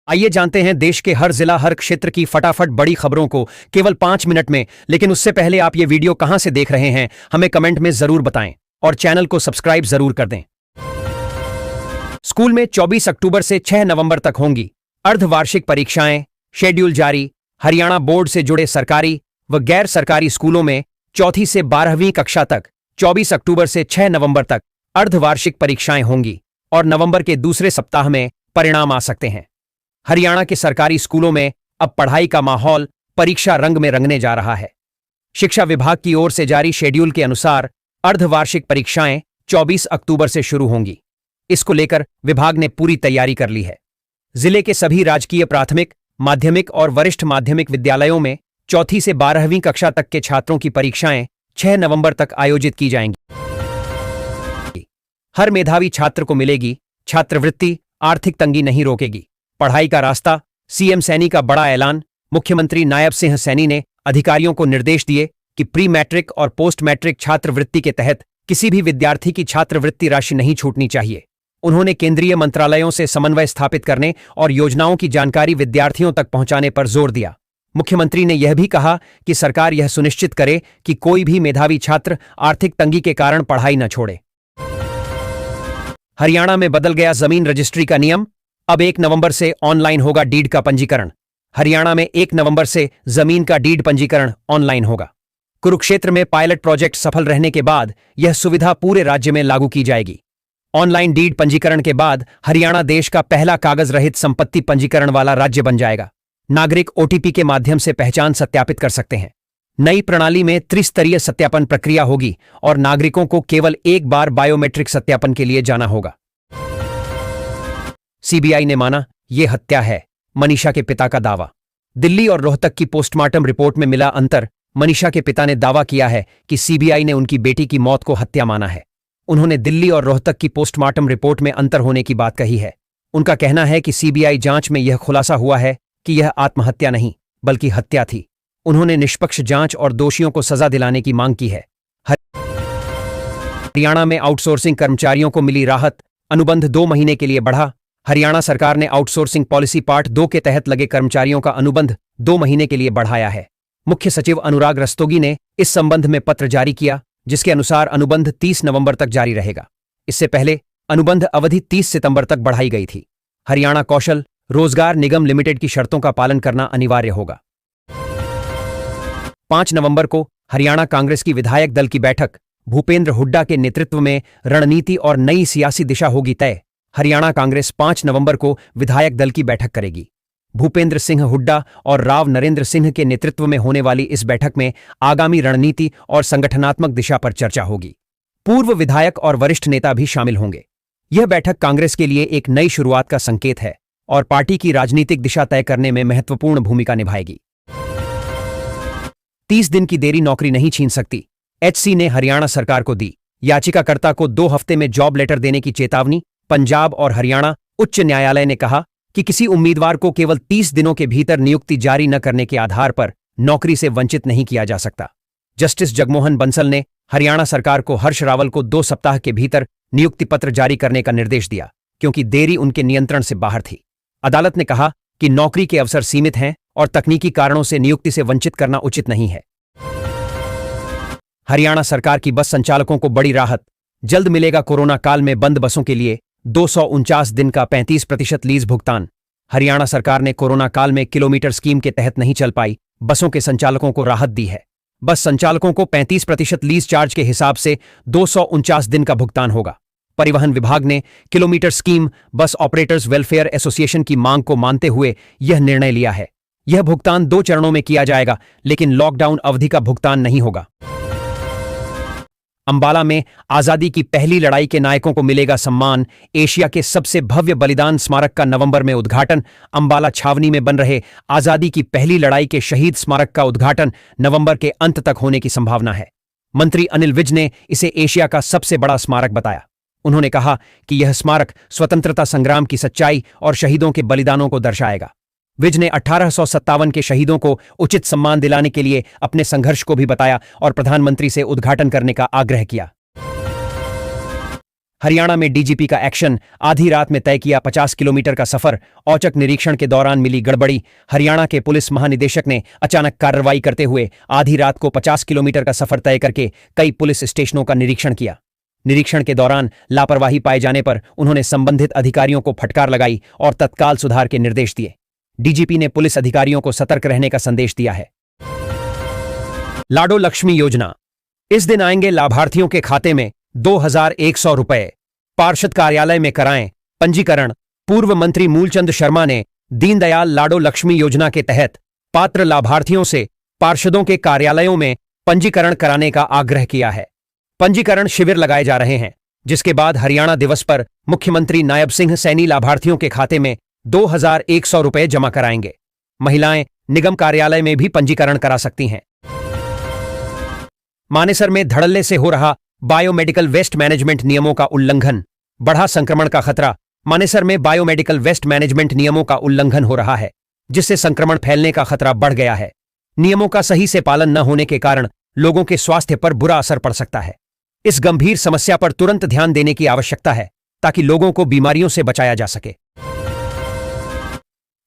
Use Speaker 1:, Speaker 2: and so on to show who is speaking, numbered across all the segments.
Speaker 1: आइए जानते हैं देश के हर जिला हर क्षेत्र की फटाफट बड़ी खबरों को केवल 5 मिनट में। लेकिन उससे पहले आप ये वीडियो कहां से देख रहे हैं हमें कमेंट में जरूर बताएं और चैनल को सब्सक्राइब जरूर कर दें। स्कूल में 24 अक्टूबर से 6 नवंबर तक होंगी अर्धवार्षिक परीक्षाएं, शेड्यूल जारी। हरियाणा बोर्ड से जुड़े सरकारी व गैर सरकारी स्कूलों में चौथी से 12वीं कक्षा तक 24 अक्टूबर से 6 नवंबर तक अर्धवार्षिक परीक्षाएं होंगी और नवंबर के दूसरे सप्ताह में परिणाम आ सकते हैं। हरियाणा के सरकारी स्कूलों में अब पढ़ाई का माहौल परीक्षा रंग में रंगने जा रहा है। शिक्षा विभाग की ओर से जारी शेड्यूल के अनुसार अर्धवार्षिक परीक्षाएं 24 अक्टूबर से शुरू होंगी। इसको लेकर विभाग ने पूरी तैयारी कर ली है। जिले के सभी राजकीय प्राथमिक, माध्यमिक और वरिष्ठ माध्यमिक विद्यालयों में चौथी से 12वीं कक्षा तक के छात्रों की परीक्षाएं 6 नवंबर तक आयोजित की जाएंगी। हर मेधावी छात्र को मिलेगी छात्रवृत्ति, आर्थिक तंगी नहीं रोकेगी पढ़ाई का रास्ता। सीएम सैनी का बड़ा ऐलान। मुख्यमंत्री नायब सिंह सैनी ने अधिकारियों को निर्देश दिए कि प्री मैट्रिक और पोस्ट मैट्रिक छात्रवृत्ति के तहत किसी भी विद्यार्थी की छात्रवृत्ति राशि नहीं छूटनी चाहिए। उन्होंने केंद्रीय मंत्रालयों से समन्वय स्थापित करने और योजनाओं की जानकारी विद्यार्थियों तक पहुंचाने पर जोर दिया। मुख्यमंत्री ने यह भी कहा कि सरकार यह सुनिश्चित करे कि कोई भी मेधावी छात्र आर्थिक तंगी के कारण पढ़ाई न छोड़े। हरियाणा में बदल गया जमीन रजिस्ट्री का नियम। अब 1 नवंबर से ऑनलाइन होगा डीड का पंजीकरण। हरियाणा में 1 नवंबर से जमीन का डीड पंजीकरण ऑनलाइन होगा। कुरुक्षेत्र में पायलट प्रोजेक्ट सफल रहने के बाद यह सुविधा पूरे राज्य में लागू की जाएगी। ऑनलाइन डीड पंजीकरण के बाद हरियाणा देश का पहला कागज रहित संपत्ति पंजीकरण वाला राज्य बन जाएगा। नागरिक ओटीपी के माध्यम से पहचान सत्यापित कर सकते हैं। नई प्रणाली में त्रिस्तरीय सत्यापन प्रक्रिया होगी और नागरिकों को केवल एक बार बायोमेट्रिक सत्यापन के लिए जाना होगा। सीबीआई ने माना यह हत्या है, मनीषा के पिता का दावा। दिल्ली और रोहतक की पोस्टमार्टम रिपोर्ट में मिला अंतर। मनीषा के पिता ने दावा किया है कि सीबीआई ने उनकी बेटी की मौत को हत्या माना है। उन्होंने दिल्ली और रोहतक की पोस्टमार्टम रिपोर्ट में अंतर होने की बात कही है। उनका कहना है कि सीबीआई जांच में यह खुलासा हुआ है कि यह आत्महत्या नहीं बल्कि हत्या थी। उन्होंने निष्पक्ष जांच और दोषियों को सजा दिलाने की मांग की है। हरियाणा में आउटसोर्सिंग कर्मचारियों को मिली राहत। अनुबंध 2 महीने के लिए बढ़ा। हरियाणा सरकार ने आउटसोर्सिंग पॉलिसी पार्ट 2 के तहत लगे कर्मचारियों का अनुबंध 2 महीने के लिए बढ़ाया है। मुख्य सचिव अनुराग रस्तोगी ने इस संबंध में पत्र जारी किया, जिसके अनुसार अनुबंध 30 नवंबर तक जारी रहेगा। इससे पहले अनुबंध अवधि 30 सितंबर तक बढ़ाई गई थी। हरियाणा कौशल रोजगार निगम लिमिटेड की शर्तों का पालन करना अनिवार्य होगा। 5 नवंबर को हरियाणा कांग्रेस की विधायक दल की बैठक। भूपेंद्र हुड्डा के नेतृत्व में रणनीति और नई सियासी दिशा होगी तय। हरियाणा कांग्रेस 5 नवंबर को विधायक दल की बैठक करेगी। भूपेंद्र सिंह हुड्डा और राव नरेंद्र सिंह के नेतृत्व में होने वाली इस बैठक में आगामी रणनीति और संगठनात्मक दिशा पर चर्चा होगी। पूर्व विधायक और वरिष्ठ नेता भी शामिल होंगे। यह बैठक कांग्रेस के लिए एक नई शुरुआत का संकेत है और पार्टी की राजनीतिक दिशा तय करने में महत्वपूर्ण भूमिका निभाएगी। 30 दिन की देरी नौकरी नहीं छीन सकती, एचसी ने हरियाणा सरकार को दी। याचिकाकर्ता को 2 हफ्ते में जॉब लेटर देने की चेतावनी। पंजाब और हरियाणा उच्च न्यायालय ने कहा कि किसी उम्मीदवार को केवल 30 दिनों के भीतर नियुक्ति जारी न करने के आधार पर नौकरी से वंचित नहीं किया जा सकता। जस्टिस जगमोहन बंसल ने हरियाणा सरकार को हर्ष रावल को 2 सप्ताह के भीतर नियुक्ति पत्र जारी करने का निर्देश दिया, क्योंकि देरी उनके नियंत्रण से बाहर थी। अदालत ने कहा कि नौकरी के अवसर सीमित हैं और तकनीकी कारणों से नियुक्ति से वंचित करना उचित नहीं है। हरियाणा सरकार की बस संचालकों को बड़ी राहत। जल्द मिलेगा कोरोना काल में बंद बसों के लिए 249 दिन का 35% लीज भुगतान। हरियाणा सरकार ने कोरोना काल में किलोमीटर स्कीम के तहत नहीं चल पाई बसों के संचालकों को राहत दी है। बस संचालकों को 35% लीज चार्ज के हिसाब से 249 दिन का भुगतान होगा। परिवहन विभाग ने kilometre scheme bus operators welfare association की मांग को मानते हुए यह निर्णय लिया है। यह भुगतान 2 चरणों में किया जाएगा, लेकिन लॉकडाउन अवधि का भुगतान नहीं होगा। अंबाला में आजादी की पहली लड़ाई के नायकों को मिलेगा सम्मान। एशिया के सबसे भव्य बलिदान स्मारक का नवंबर में उद्घाटन। अंबाला छावनी में बन रहे आजादी की पहली लड़ाई के शहीद स्मारक का उद्घाटन नवंबर के अंत तक होने की संभावना है। मंत्री अनिल विज ने इसे एशिया का सबसे बड़ा स्मारक बताया। उन्होंने कहा कि यह स्मारक स्वतंत्रता संग्राम की सच्चाई और शहीदों के बलिदानों को दर्शाएगा। विज ने 1857 के शहीदों को उचित सम्मान दिलाने के लिए अपने संघर्ष को भी बताया और प्रधानमंत्री से उद्घाटन करने का आग्रह किया। हरियाणा में डीजीपी का एक्शन, आधी रात में तय किया 50 किलोमीटर का सफर। औचक निरीक्षण के दौरान मिली गड़बड़ी। हरियाणा के पुलिस महानिदेशक ने अचानक कार्रवाई करते हुए आधी रात को 50 किलोमीटर का सफर तय करके कई पुलिस स्टेशनों का निरीक्षण किया। निरीक्षण के दौरान लापरवाही पाए जाने पर उन्होंने संबंधित अधिकारियों को फटकार लगाई और तत्काल सुधार के निर्देश दिए। डीजीपी ने पुलिस अधिकारियों को सतर्क रहने का संदेश दिया है। लाडो लक्ष्मी योजना, इस दिन आएंगे लाभार्थियों के खाते में 2100 रुपए। पार्षद कार्यालय में कराएं पंजीकरण। पूर्व मंत्री मूलचंद शर्मा ने दीनदयाल लाडो लक्ष्मी योजना के तहत पात्र लाभार्थियों से पार्षदों के कार्यालयों में पंजीकरण कराने का आग्रह किया है। पंजीकरण शिविर लगाए जा रहे हैं, जिसके बाद हरियाणा दिवस पर मुख्यमंत्री नायब सिंह सैनी लाभार्थियों के खाते में 2100 रुपए जमा कराएंगे। महिलाएं निगम कार्यालय में भी पंजीकरण करा सकती हैं। मानेसर में धड़ल्ले से हो रहा बायोमेडिकल वेस्ट मैनेजमेंट नियमों का उल्लंघन, बढ़ा संक्रमण का खतरा। मानेसर में बायोमेडिकल वेस्ट मैनेजमेंट नियमों का उल्लंघन हो रहा है, जिससे संक्रमण फैलने का खतरा बढ़ गया है। नियमों का सही से पालन न होने के कारण लोगों के स्वास्थ्य पर बुरा असर पड़ सकता है। इस गंभीर समस्या पर तुरंत ध्यान देने की आवश्यकता है, ताकि लोगों को बीमारियों से बचाया जा सके।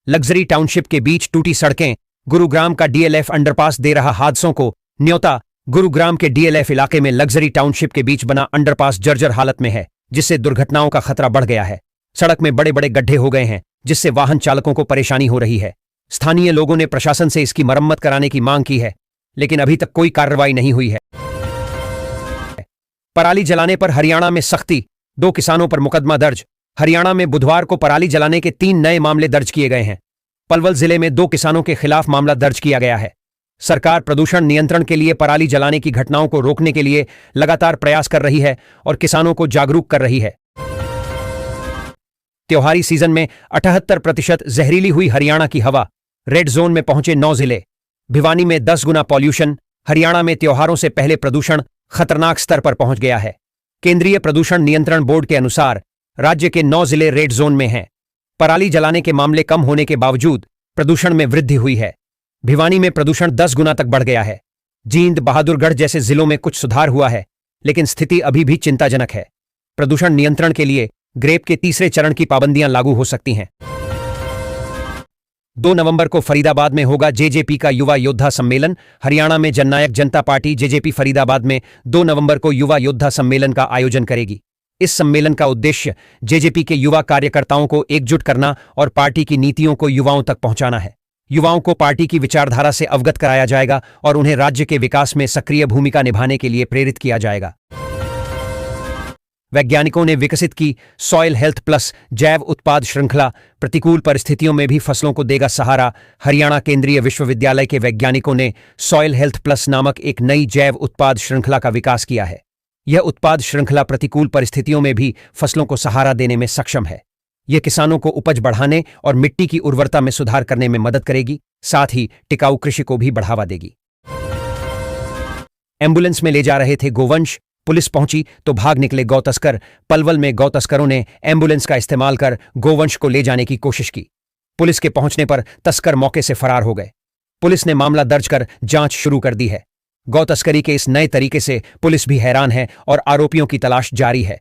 Speaker 1: लग्जरी टाउनशिप के बीच टूटी सड़कें, गुरुग्राम का डीएलएफ अंडरपास दे रहा हादसों को न्योता। गुरुग्राम के डीएलएफ इलाके में लग्जरी टाउनशिप के बीच बना अंडरपास जर्जर हालत में है, जिससे दुर्घटनाओं का खतरा बढ़ गया है। सड़क में बड़े बड़े गड्ढे हो गए हैं, जिससे वाहन चालकों को परेशानी हो रही है। स्थानीय लोगों ने प्रशासन से इसकी मरम्मत कराने की मांग की है, लेकिन अभी तक कोई कार्रवाई नहीं हुई है। पराली जलाने पर हरियाणा में सख्ती, 2 किसानों पर मुकदमा दर्ज। हरियाणा में बुधवार को पराली जलाने के 3 नए मामले दर्ज किए गए हैं। पलवल जिले में 2 किसानों के खिलाफ मामला दर्ज किया गया है। सरकार प्रदूषण नियंत्रण के लिए पराली जलाने की घटनाओं को रोकने के लिए लगातार प्रयास कर रही है और किसानों को जागरूक कर रही है। त्योहारी सीजन में 78% जहरीली हुई हरियाणा की हवा। रेड जोन में पहुंचे 9 जिले। भिवानी में 10 गुना पॉल्यूशन। हरियाणा में त्योहारों से पहले प्रदूषण खतरनाक स्तर पर पहुंच गया है। केंद्रीय प्रदूषण नियंत्रण बोर्ड के अनुसार राज्य के 9 जिले रेड जोन में हैं। पराली जलाने के मामले कम होने के बावजूद प्रदूषण में वृद्धि हुई है। भिवानी में प्रदूषण 10 गुना तक बढ़ गया है। जींद, बहादुरगढ़ जैसे जिलों में कुछ सुधार हुआ है, लेकिन स्थिति अभी भी चिंताजनक है। प्रदूषण नियंत्रण के लिए ग्रेप के तीसरे चरण की पाबंदियां लागू हो सकती हैं। 2 नवंबर को फरीदाबाद में होगा जेजेपी का युवा योद्धा सम्मेलन। हरियाणा में जननायक जनता पार्टी जेजेपी फरीदाबाद में 2 नवंबर को युवा योद्धा सम्मेलन का आयोजन करेगी। इस सम्मेलन का उद्देश्य जेजेपी के युवा कार्यकर्ताओं को एकजुट करना और पार्टी की नीतियों को युवाओं तक पहुंचाना है। युवाओं को पार्टी की विचारधारा से अवगत कराया जाएगा और उन्हें राज्य के विकास में सक्रिय भूमिका निभाने के लिए प्रेरित किया जाएगा। वैज्ञानिकों ने विकसित की सॉइल हेल्थ प्लस जैव उत्पाद श्रृंखला, प्रतिकूल परिस्थितियों में भी फसलों को देगा सहारा। हरियाणा केंद्रीय विश्वविद्यालय के वैज्ञानिकों ने सॉइल हेल्थ प्लस नामक एक नई जैव उत्पाद श्रृंखला का विकास किया है। यह उत्पाद श्रृंखला प्रतिकूल परिस्थितियों में भी फसलों को सहारा देने में सक्षम है। यह किसानों को उपज बढ़ाने और मिट्टी की उर्वरता में सुधार करने में मदद करेगी, साथ ही टिकाऊ कृषि को भी बढ़ावा देगी। एम्बुलेंस में ले जा रहे थे गोवंश, पुलिस पहुंची तो भाग निकले गौ तस्कर। पलवल में गौ तस्करों ने एम्बुलेंस का इस्तेमाल कर गोवंश को ले जाने की कोशिश की। पुलिस के पहुंचने पर तस्कर मौके से फरार हो गए। पुलिस ने मामला दर्ज कर जांच शुरू कर दी है। गौ तस्करी के इस नए तरीके से पुलिस भी हैरान है और आरोपियों की तलाश जारी है।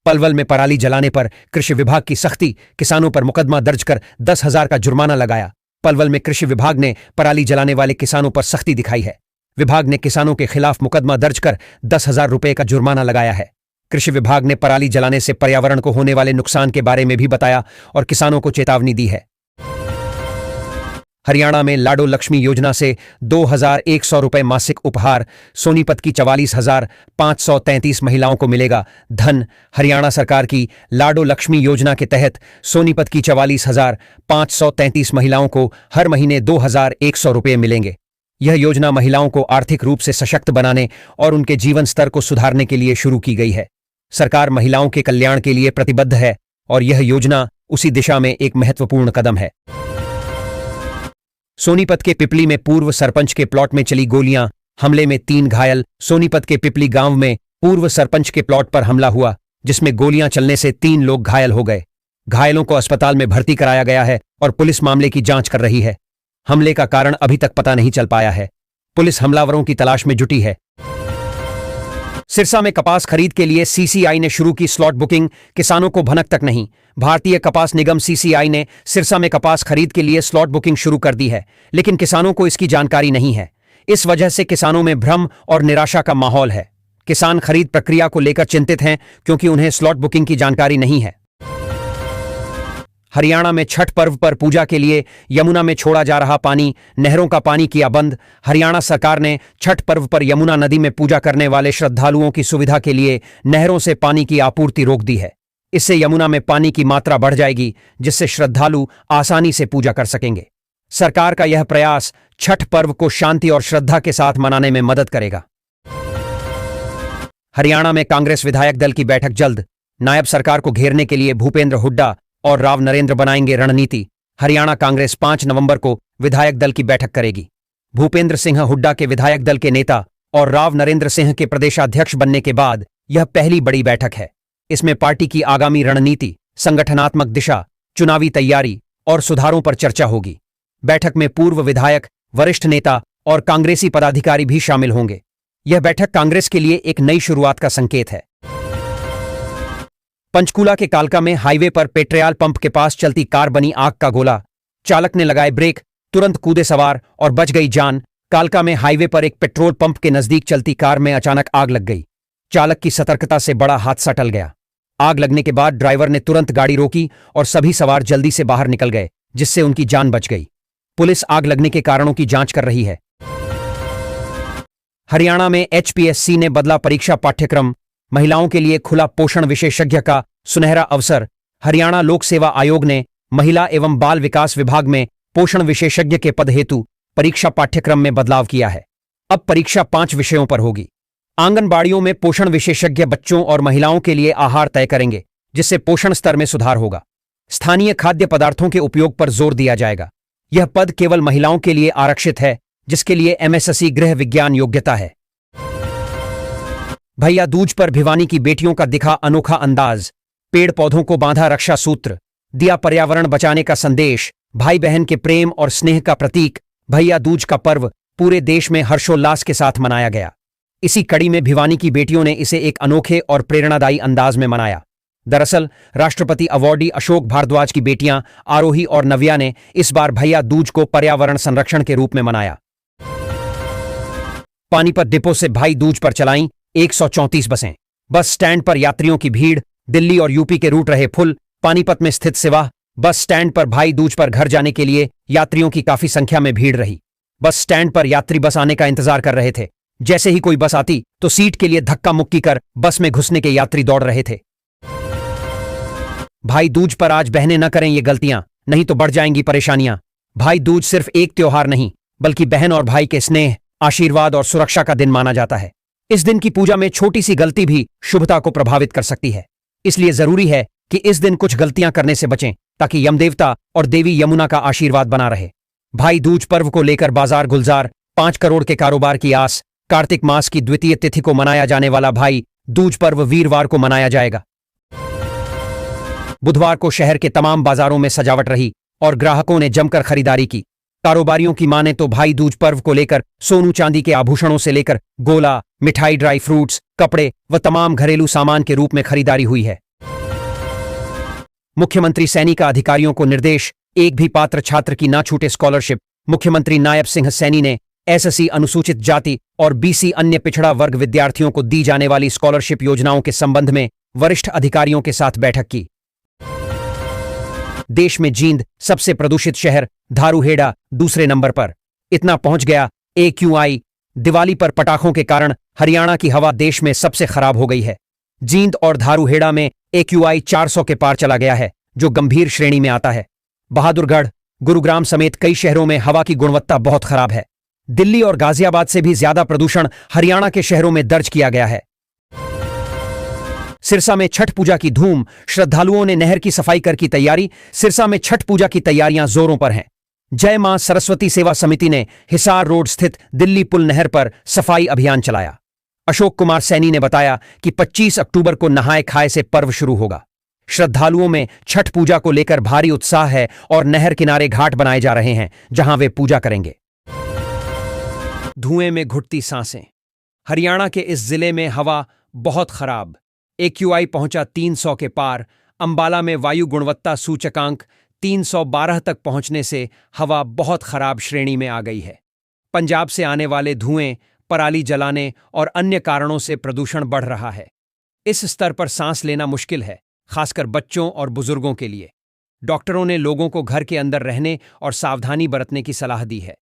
Speaker 1: पलवल में पराली जलाने पर कृषि विभाग की सख्ती, किसानों पर मुकदमा दर्ज कर 10,000 का जुर्माना लगाया। पलवल में कृषि विभाग ने पराली जलाने वाले किसानों पर सख्ती दिखाई है। विभाग ने किसानों के खिलाफ मुकदमा दर्ज कर 10,000 रुपए का जुर्माना लगाया है। कृषि विभाग ने पराली जलाने से पर्यावरण को होने वाले नुकसान के बारे में भी बताया और किसानों को चेतावनी दी है। हरियाणा में लाडो लक्ष्मी योजना से 2,100 रुपए मासिक उपहार। सोनीपत की 44,533 महिलाओं को मिलेगा धन। हरियाणा सरकार की लाडो लक्ष्मी योजना के तहत सोनीपत की 44,533 महिलाओं को हर महीने 2,100 रुपए मिलेंगे। यह योजना महिलाओं को आर्थिक रूप से सशक्त बनाने और उनके जीवन स्तर को सुधारने के लिए शुरू की गई है। सरकार महिलाओं के कल्याण के लिए प्रतिबद्ध है और यह योजना उसी दिशा में एक महत्वपूर्ण कदम है। सोनीपत के पिपली में पूर्व सरपंच के प्लॉट में चली गोलियां, हमले में 3 घायल। सोनीपत के पिपली गांव में पूर्व सरपंच के प्लॉट पर हमला हुआ, जिसमें गोलियां चलने से 3 लोग घायल हो गए। घायलों को अस्पताल में भर्ती कराया गया है और पुलिस मामले की जांच कर रही है। हमले का कारण अभी तक पता नहीं चल पाया है। पुलिस हमलावरों की तलाश में जुटी है। सिरसा में कपास खरीद के लिए सीसीआई ने शुरू की स्लॉट बुकिंग, किसानों को भनक तक नहीं। भारतीय कपास निगम सीसीआई ने सिरसा में कपास खरीद के लिए स्लॉट बुकिंग शुरू कर दी है, लेकिन किसानों को इसकी जानकारी नहीं है। इस वजह से किसानों में भ्रम और निराशा का माहौल है। किसान खरीद प्रक्रिया को लेकर चिंतित हैं क्योंकि उन्हें स्लॉट बुकिंग की जानकारी नहीं है। हरियाणा में छठ पर्व पर पूजा के लिए यमुना में छोड़ा जा रहा पानी, नहरों का पानी किया बंद। हरियाणा सरकार ने छठ पर्व पर यमुना नदी में पूजा करने वाले श्रद्धालुओं की सुविधा के लिए नहरों से पानी की आपूर्ति रोक दी है। इससे यमुना में पानी की मात्रा बढ़ जाएगी, जिससे श्रद्धालु आसानी से पूजा कर सकेंगे। सरकार का यह प्रयास छठ पर्व को शांति और श्रद्धा के साथ मनाने में मदद करेगा। हरियाणा में कांग्रेस विधायक दल की बैठक जल्द। नायब सरकार को घेरने के लिए भूपेंद्र हुड्डा और राव नरेंद्र बनाएंगे रणनीति। हरियाणा कांग्रेस 5 नवंबर को विधायक दल की बैठक करेगी। भूपेंद्र सिंह हुड्डा के विधायक दल के नेता और राव नरेंद्र सिंह के प्रदेशाध्यक्ष बनने के बाद यह पहली बड़ी बैठक है। इसमें पार्टी की आगामी रणनीति, संगठनात्मक दिशा, चुनावी तैयारी और सुधारों पर चर्चा होगी। बैठक में पूर्व विधायक, वरिष्ठ नेता और कांग्रेसी पदाधिकारी भी शामिल होंगे। यह बैठक कांग्रेस के लिए एक नई शुरुआत का संकेत है। पंचकूला के कालका में हाईवे पर पेट्रोल पंप के पास चलती कार बनी आग का गोला। चालक ने लगाए ब्रेक, तुरंत कूदे सवार और बच गई जान। कालका में हाईवे पर एक पेट्रोल पंप के नजदीक चलती कार में अचानक आग लग गई। चालक की सतर्कता से बड़ा हादसा टल गया। आग लगने के बाद ड्राइवर ने तुरंत गाड़ी रोकी और सभी सवार जल्दी से बाहर निकल गए, जिससे उनकी जान बच गई। पुलिस आग लगने के कारणों की जांच कर रही है। हरियाणा में HPSC ने बदला परीक्षा पाठ्यक्रम। महिलाओं के लिए खुला पोषण विशेषज्ञ का सुनहरा अवसर। हरियाणा लोक सेवा आयोग ने महिला एवं बाल विकास विभाग में पोषण विशेषज्ञ के पद हेतु परीक्षा पाठ्यक्रम में बदलाव किया है। अब परीक्षा 5 विषयों पर होगी। आंगनबाड़ियों में पोषण विशेषज्ञ बच्चों और महिलाओं के लिए आहार तय करेंगे, जिससे पोषण स्तर में सुधार होगा। स्थानीय खाद्य पदार्थों के उपयोग पर जोर दिया जाएगा। यह पद केवल महिलाओं के लिए आरक्षित है, जिसके लिए MSc गृह विज्ञान योग्यता है। भैया दूज पर भिवानी की बेटियों का दिखा अनोखा अंदाज। पेड़ पौधों को बांधा रक्षा सूत्र, दिया पर्यावरण बचाने का संदेश। भाई बहन के प्रेम और स्नेह का प्रतीक भैया दूज का पर्व पूरे देश में हर्षोल्लास के साथ मनाया गया। इसी कड़ी में भिवानी की बेटियों ने इसे एक अनोखे और प्रेरणादायी अंदाज में मनाया। दरअसल राष्ट्रपति अवॉर्डी अशोक भारद्वाज की बेटियां आरोही और नव्या ने इस बार भैया दूज को पर्यावरण संरक्षण के रूप में मनाया। पानीपत डिपो से भाई दूज पर चलाईं 134 बसें। बस स्टैंड पर यात्रियों की भीड़। दिल्ली और यूपी के रूट रहे फुल। पानीपत में स्थित सिवा बस स्टैंड पर भाई दूज पर घर जाने के लिए यात्रियों की काफी संख्या में भीड़ रही। बस स्टैंड पर यात्री बस आने का इंतजार कर रहे थे। जैसे ही कोई बस आती तो सीट के लिए धक्का मुक्की कर बस में घुसने के यात्री दौड़ रहे थे। भाई दूज पर आज बहनें न करें ये गलतियां, नहीं तो बढ़ जाएंगी परेशानियां। भाई दूज सिर्फ एक त्योहार नहीं, बल्कि बहन और भाई के स्नेह, आशीर्वाद और सुरक्षा का दिन माना जाता है। इस दिन की पूजा में छोटी सी गलती भी शुभता को प्रभावित कर सकती है। इसलिए जरूरी है कि इस दिन कुछ गलतियां करने से बचें, ताकि यमदेवता और देवी यमुना का आशीर्वाद बना रहे। भाई दूज पर्व को लेकर बाजार गुलजार। 5 करोड़ के कारोबार की आस। कार्तिक मास की द्वितीय तिथि को मनाया जाने वाला भाई दूज पर्व वीरवार को मनाया जाएगा। बुधवार को शहर के तमाम बाजारों में सजावट रही और ग्राहकों ने जमकर खरीदारी की। कारोबारियों की माने तो भाई दूज पर्व को लेकर सोनू चांदी के आभूषणों से लेकर गोला, मिठाई, ड्राई फ्रूट्स, कपड़े व तमाम घरेलू सामान के रूप में खरीदारी हुई है। मुख्यमंत्री सैनी का अधिकारियों को निर्देश, एक भी पात्र छात्र की ना छूटे स्कॉलरशिप। मुख्यमंत्री नायब सिंह सैनी ने SSC अनुसूचित जाति और BC अन्य पिछड़ा वर्ग विद्यार्थियों को दी जाने वाली स्कॉलरशिप योजनाओं के संबंध में वरिष्ठ अधिकारियों के साथ बैठक की। देश में जींद सबसे प्रदूषित शहर, धारूहेड़ा दूसरे नंबर पर। इतना पहुंच गया AQI। दिवाली पर पटाखों के कारण हरियाणा की हवा देश में सबसे खराब हो गई है। जींद और धारूहेड़ा में AQI 400 के पार चला गया है, जो गंभीर श्रेणी में आता है। बहादुरगढ़, गुरुग्राम समेत कई शहरों में हवा की गुणवत्ता बहुत खराब है। दिल्ली और गाजियाबाद से भी ज्यादा प्रदूषण हरियाणा के शहरों में दर्ज किया गया है। सिरसा में छठ पूजा की धूम। श्रद्धालुओं ने नहर की सफाई कर की तैयारी। सिरसा में छठ पूजा की तैयारियां जोरों पर हैं। जय मां सरस्वती सेवा समिति ने हिसार रोड स्थित दिल्ली पुल नहर पर सफाई अभियान चलाया। अशोक कुमार सैनी ने बताया कि 25 अक्टूबर को नहाए खाए से पर्व शुरू होगा। श्रद्धालुओं में छठ पूजा को लेकर भारी उत्साह है और नहर किनारे घाट बनाए जा रहे हैं, जहां वे पूजा करेंगे। धुएं में घुटती सांसें। हरियाणा के इस जिले में हवा बहुत खराब। AQI पहुंचा 300 के पार। अंबाला में वायु गुणवत्ता सूचकांक 312 तक पहुंचने से हवा बहुत खराब श्रेणी में आ गई है। पंजाब से आने वाले धुएं, पराली जलाने और अन्य कारणों से प्रदूषण बढ़ रहा है। इस स्तर पर सांस लेना मुश्किल है, खासकर बच्चों और बुजुर्गों के लिए। डॉक्टरों ने लोगों को घर के अंदर रहने और सावधानी बरतने की सलाह दी है।